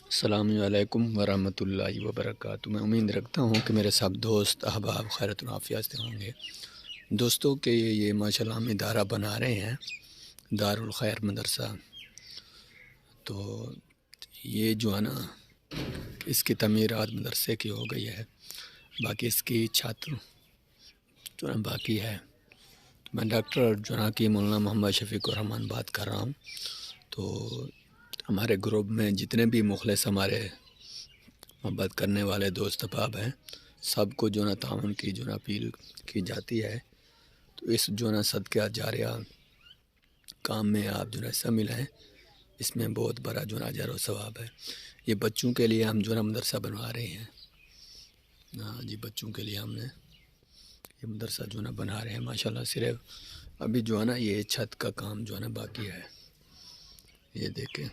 अस्सलाम वालेकुम वरहमतुल्लाहि वबरकातुहू। मैं उम्मीद रखता हूँ कि मेरे सब दोस्त अहबाब खैरियत और आफियत से होंगे। दोस्तों के ये माशाल्लाह हम इदारा बना रहे हैं, दारुल खैर मदरसा। तो ये जो है ना, इसकी तमीरात मदरसे की हो गई है, बाकी इसकी छत जो है बाकी है। तो मैं डॉक्टर जो है कि मौलाना मोहम्मद शफीकुर रहमान बात कर रहा हूँ। तो हमारे ग्रुप में जितने भी मुखलिस हमारे मोहब्बत करने वाले दोस्त अहबाब हैं, सबको जो है ताउन की जो है अपील की जाती है। तो इस जो है सदका जारिया काम में आप जो है हिस्सा मिलाएँ, इसमें बहुत बड़ा जो है अजर और सवाब है। ये बच्चों के लिए हम जो है मदरसा बनवा रहे हैं। हाँ जी, बच्चों के लिए हमने ये मदरसा जो है ना बना रहे हैं माशाल्लाह। सिर्फ अभी जो है ना ये छत का काम जो है ना बाकी है, ये देखें।